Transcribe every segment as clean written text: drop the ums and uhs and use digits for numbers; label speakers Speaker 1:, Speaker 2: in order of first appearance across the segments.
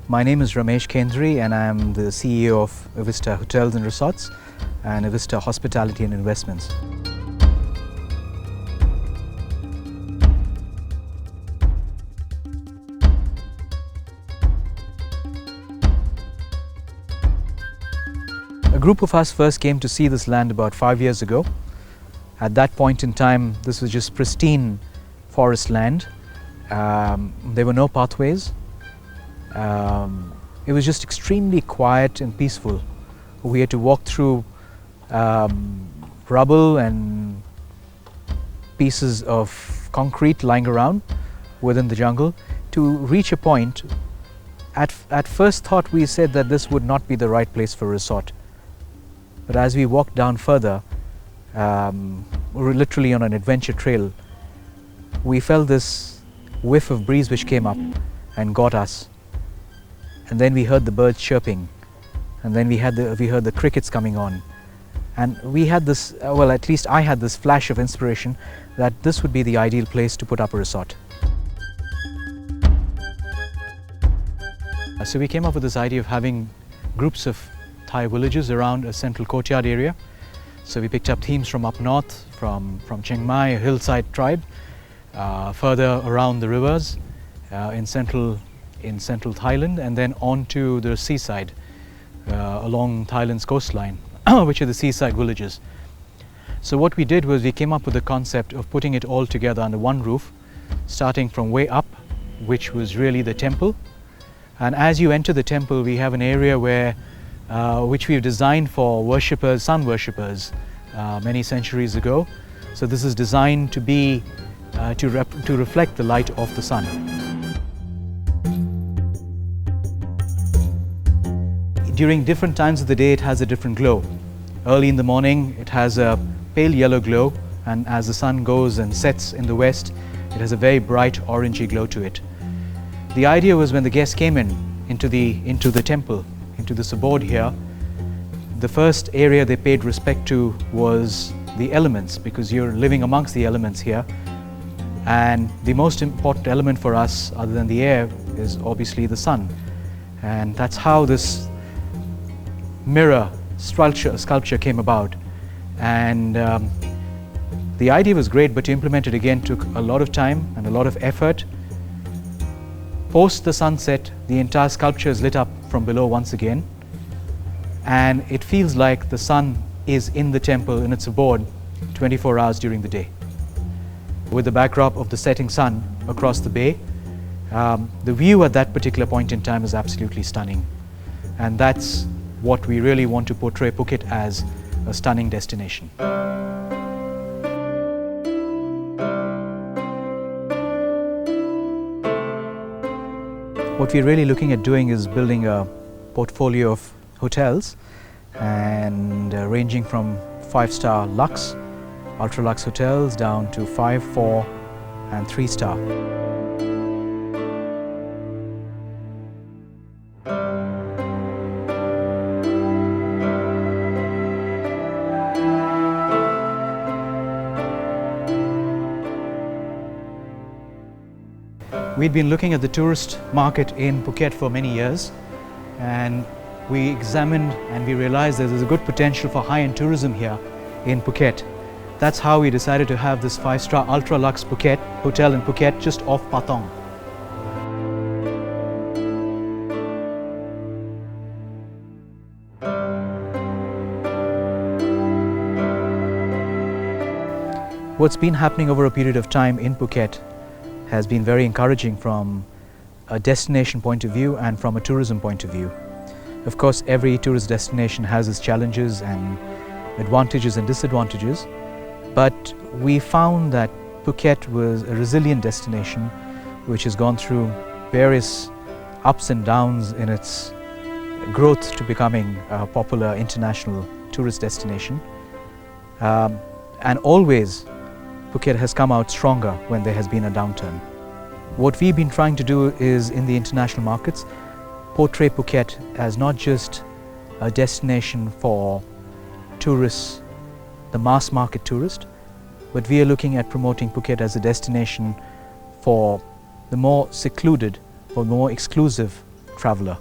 Speaker 1: My name is Ramesh Khendry and I am the CEO of Avista Hotels and Resorts and Avista Hospitality and Investments. A group of us first came to see this land about 5 years ago. At that point in time, this was just pristine forest land. There were no pathways. It was just extremely quiet and peaceful. We had to walk through rubble and pieces of concrete lying around within the jungle to reach a point. At first thought we said that this would not be the right place for a resort. But as we walked down further, we were literally on an adventure trail, we felt this whiff of breeze which came up and got us. And then we heard the birds chirping, and then we heard the crickets coming on. And we had this, well, at least I had this flash of inspiration that this would be the ideal place to put up a resort. So we came up with this idea of having groups of Thai villages around a central courtyard area. So we picked up themes from up north, from Chiang Mai, a hillside tribe, further around the rivers in central Thailand, and then onto the seaside along Thailand's coastline, which are the seaside villages. So what we did was we came up with the concept of putting it all together under one roof, starting from way up, which was really the temple. And as you enter the temple, we have an area where which we've designed for worshippers, sun worshippers, many centuries ago. So this is designed to be to reflect the light of the sun. During different times of the day, it has a different glow. Early in the morning, it has a pale yellow glow, and as the sun goes and sets in the west, it has a very bright orangey glow to it. The idea was when the guests came into the temple, into this abode here, the first area they paid respect to was the elements, because you're living amongst the elements here. And the most important element for us, other than the air, is obviously the sun. And that's how this mirror sculpture came about. And the idea was great, but to implement it again took a lot of time and a lot of effort. Post the sunset, the entire sculpture is lit up from below once again, and it feels like the sun is in the temple in its abode 24 hours during the day. With the backdrop of the setting sun across the bay, the view at that particular point in time is absolutely stunning. And that's what we really want to portray Phuket as, a stunning destination. What we're really looking at doing is building a portfolio of hotels, and ranging from 5-star luxe, ultra-lux hotels down to 5, 4 and 3-star. We'd been looking at the tourist market in Phuket for many years, and we examined and we realized that there's a good potential for high-end tourism here in Phuket. That's how we decided to have this 5-star ultra-lux Phuket hotel in Phuket, just off Patong. What's been happening over a period of time in Phuket has been very encouraging from a destination point of view and from a tourism point of view. Of course, every tourist destination has its challenges and advantages and disadvantages, but we found that Phuket was a resilient destination which has gone through various ups and downs in its growth to becoming a popular international tourist destination. And always Phuket has come out stronger when there has been a downturn. What we've been trying to do is, in the international markets, portray Phuket as not just a destination for tourists, the mass market tourist, but we are looking at promoting Phuket as a destination for the more secluded, for the more exclusive traveler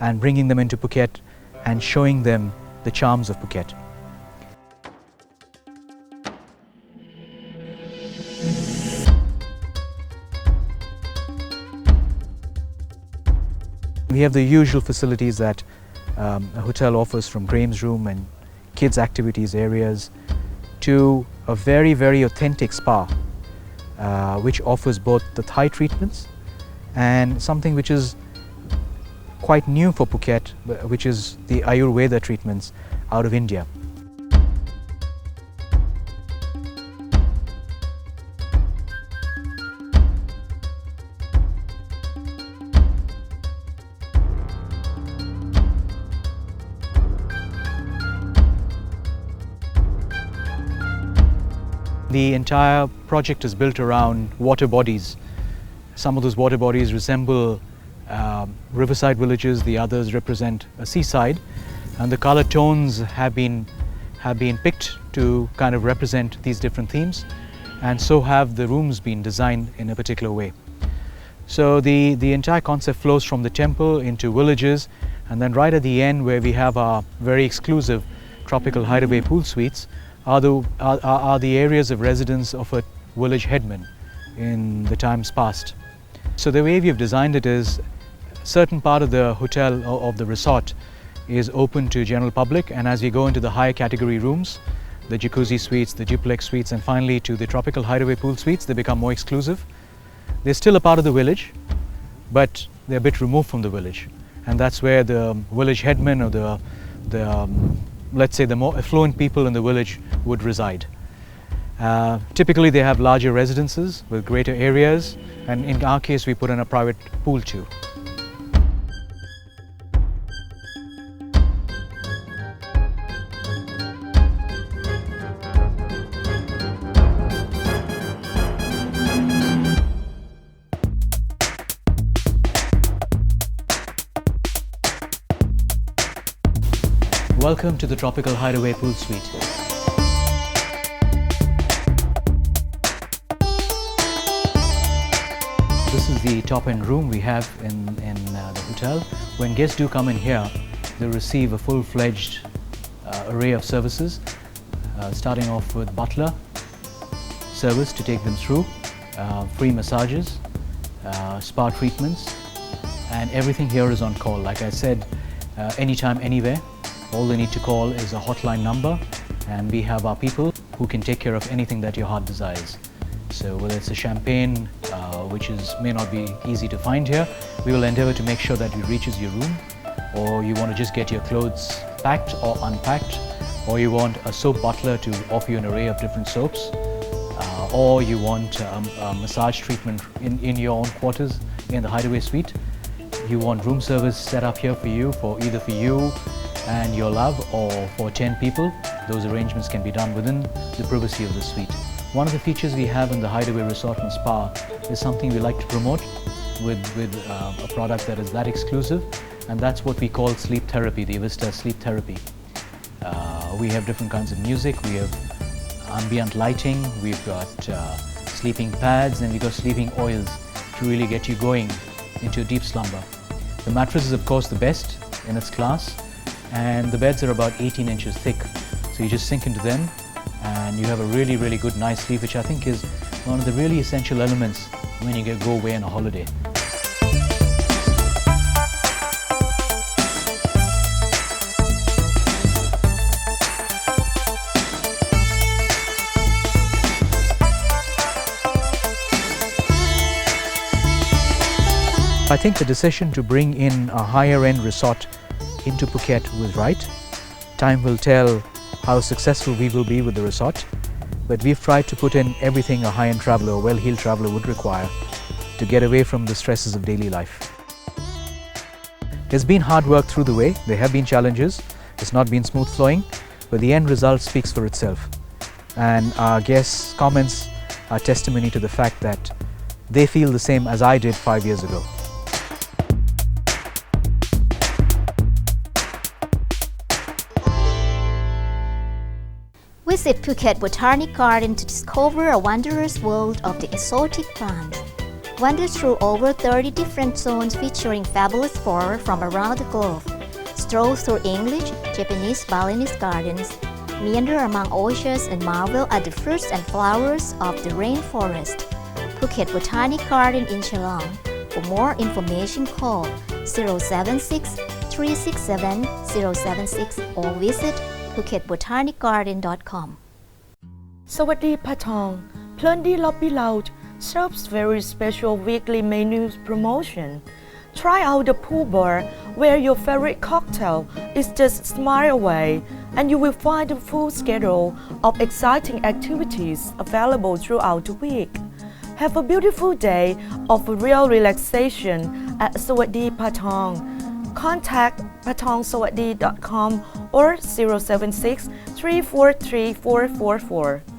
Speaker 1: and bringing them into Phuket and showing them the charms of Phuket. We have the usual facilities that a hotel offers, from games room and kids activities areas to a very, very authentic spa which offers both the Thai treatments and something which is quite new for Phuket, which is the Ayurveda treatments out of India. The entire project is built around water bodies. Some of those water bodies resemble riverside villages, the others represent a seaside, and the color tones have been picked to kind of represent these different themes, and so have the rooms been designed in a particular way. So the entire concept flows from the temple into villages, and then right at the end, where we have our very exclusive tropical hideaway pool suites, are the areas of residence of a village headman in the times past. So the way we have designed it is, a certain part of the hotel or of the resort is open to general public, and as we go into the higher category rooms, the jacuzzi suites, the duplex suites, and finally to the tropical hideaway pool suites, they become more exclusive. They're still a part of the village, but they're a bit removed from the village, and that's where the village headman or let's say the more affluent people in the village would reside. Typically they have larger residences with greater areas, and in our case we put in a private pool too. Welcome to the Tropical Hideaway Pool Suite. This is the top-end room we have in the hotel. When guests do come in here, they receive a full-fledged array of services, starting off with butler service to take them through, free massages, spa treatments, and everything here is on call. Like I said, anytime, anywhere. All they need to call is a hotline number, and we have our people who can take care of anything that your heart desires. So whether it's a champagne, which may not be easy to find here, we will endeavor to make sure that it reaches your room, or you want to just get your clothes packed or unpacked, or you want a soap butler to offer you an array of different soaps, or you want a massage treatment in your own quarters in the Hideaway Suite. You want room service set up here for you, either for you and your love, or for 10 people. Those arrangements can be done within the privacy of the suite. One of the features we have in the Hideaway Resort and Spa is something we like to promote with a product that is that exclusive, and that's what we call sleep therapy, the Avista sleep therapy. We have different kinds of music, we have ambient lighting, we've got sleeping pads, and we've got sleeping oils to really get you going into a deep slumber. The mattress is of course the best in its class, and the beds are about 18 inches thick, so you just sink into them and you have a really, really good night's sleep, which I think is one of the really essential elements when you go away on a holiday. I think the decision to bring in a higher-end resort into Phuket was right. Time will tell how successful we will be with the resort, but we've tried to put in everything a high-end traveler, a well-heeled traveler would require to get away from the stresses of daily life. There's been hard work through the way, there have been challenges, it's not been smooth flowing, but the end result speaks for itself. And our guests' comments are testimony to the fact that they feel the same as I did 5 years ago.
Speaker 2: Visit Phuket Botanic Garden to discover a wondrous world of the exotic plants. Wander through over 30 different zones featuring fabulous flora from around the globe. Stroll through English, Japanese, Balinese gardens. Meander among orchards and marvel at the fruits and flowers of the rainforest. Phuket Botanic Garden in Chelong. For more information, call 076 367 076 or visit phuketbotanicgarden.com.
Speaker 3: สวัสดี Patong Plenty Lobby Lounge serves very special weekly menu promotion. Try out the pool bar where your favorite cocktail is just a smile away, and you will find a full schedule of exciting activities available throughout the week. Have a beautiful day of real relaxation at Sawadi Patong. Contact patongsawadi.com or 076 343 444.